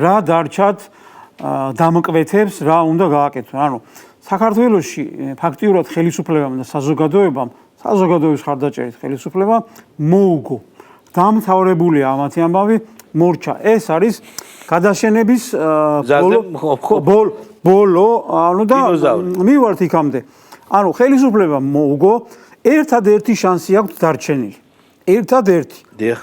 რა დარჩათ დამკვეთებს რა უნდა გააკეთონ. ანუ საქართველოში ფაქტიურად ხელისუფლებამ და საზოგადოების ხარდაჭერით ხელისუფლებამ მოუგო დამთავრებულია ამათი ამბავი მორჩა. ეს არის გადაშენების ბოლო, ანუ და მივართ იქამდე. ანუ ხელისუფლებამ მოუგო ერთადერთი შანსი აქვს დარჩენილი. ერთადერთი. დიახ.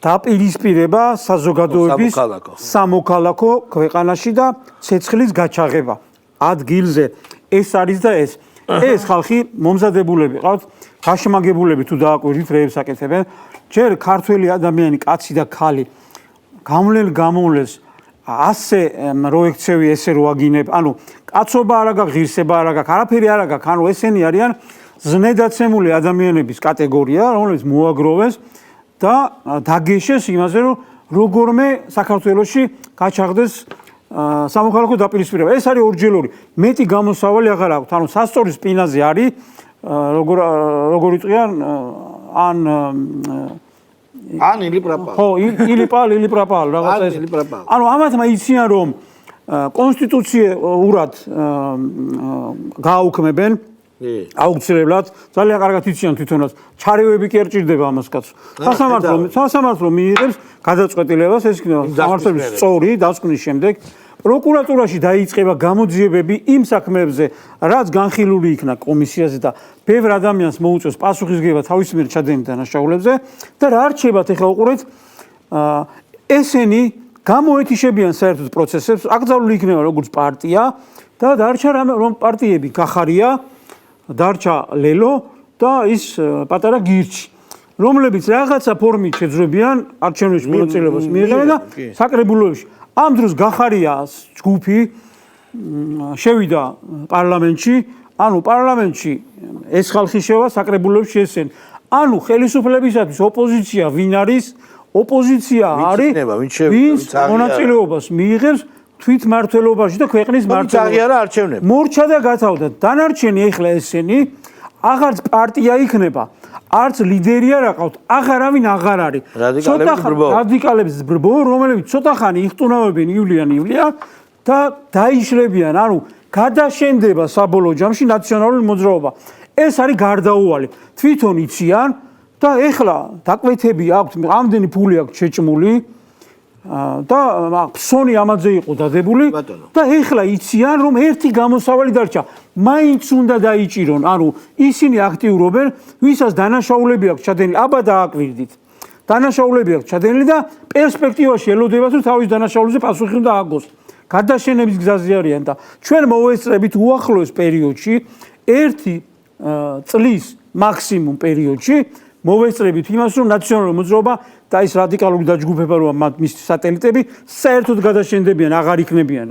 დაპირისპირება საზოგადოების სამოქალაქო ქვეყანაში და ცეცხლის გაჩაღება ადგილზე. ეს არის და ეს ხალხი მომზადებულები ყავთ, გაშმაგებულები თუ დააკვირდით რეებს აკეთებენ. ჯერ ქართველი ადამიანი, კაცი და ქალი გამოვლენს ასე რო ექცევი ესე რო აგინებ, ანუ კაცობა არ აქვს, ღირსება არ აქვს, არაფერი არ აქვს, ანუ ესენი არიან ზნედაცემული ადამიანების კატეგორია, რომელიც მოაგროვეს და დაგეშეს იმაზე, რომ როგორმე საქართველოში გაჩაღდეს სამოქალაქო დაპირისპირება. ეს არის ორჯერორი. მეტი გამოსავალი აღარ აქვს. ანუ სასწორის სპინაზე არის როგორ იტყვიან ან ილიპრაპალ. ხო, ილიპრაპალ რაღაცა ეს. ანუ ამათმა იციან რომ კონსტიტუციურად გააუქმებენ აუცილებლად, ძალიან კარგად იციან თვითონაც, ჩარევები კი არ ჭირდება ამას კაცს. სასამართლო მიიღებს გადაწყვეტილებას, ეს სამართლების სწორი დასკვნის შემდეგ პროკურატურაში დაიწყება გამოძიებები იმ საქმეებზე, რაც განხილული იქნა კომისიაზე და ბევრ ადამიანს მოუწევს პასუხისგება თავის მიერ ჩადენილ დანაშაულებზე და რა რჩებათ ეხლა უყურეთ, ესენი გამოეთიშებიან საერთოდ პროცესებს, აკრძალული იქნება როგორც პარტია და დარჩა რომ პარტიები გახარია, დარჩა ლელო და ის პატარა გირჩი, რომლებიც რაღაცა ფორმით შეძლებიან არჩევნებში მონაწილეობას მიიღებენ და საკრებულოებში. ამ დროს გახარია ჯგუფი შევიდა პარლამენტში, ანუ პარლამენტში ეს ხალხი შევა საკრებულოებში ესენ. ანუ ხელისუფლებისათვის ოპოზიცია ვინ არის? ოპოზიცია არის ვინც მონაწილეობას მიიღებს თვითმმართველობაში და ქვეყნის მმართველობაში. მორჩა და გათავდა. დანარჩენი ეხლა ესენი აღარც პარტია იქნება, არც ლიდერი არ აყავთ, აღარავინ აღარ არის. რადიკალების ბრბო, რომლებიც ცოტა ხანი იხტუნავებენ ივლიან და დაიშლებიან, ანუ გადაშენდება საბოლოო ჯამში ნაციონალური მოძრაობა. ეს არის გარდაუვალი. თვითონ იციან და ეხლა დაკვეთები აქვთ, ამდენი ფული აქვთ შეჭმული და ფსონი ამაზე იყო დადებული და ეხლა იციან რომ ერთი გამოსავალი დარჩა. მაინც უნდა დაიჭირონ, ანუ ისინი აქტიურობენ, ვისაც დანაშაულები აქვს ჩადენილი, აბა დააკვირდით. დანაშაულები აქვს ჩადენილი და პერსპექტივაში ელოდებათ რომ თავის დანაშაულებზე პასუხი უნდა ააგოს. გადაშენების გზაზე არიან და ჩვენ მოვესწრებით უახლოეს პერიოდში, ერთი წლის მაქსიმუმ პერიოდში მოვესწრებით იმას, რომ ნაციონალური მოძრაობა და ის რადიკალური დაჯგუფება, რომ მის სატელიტები საერთოდ გადაშენდებიან, აღარ იქნებიან.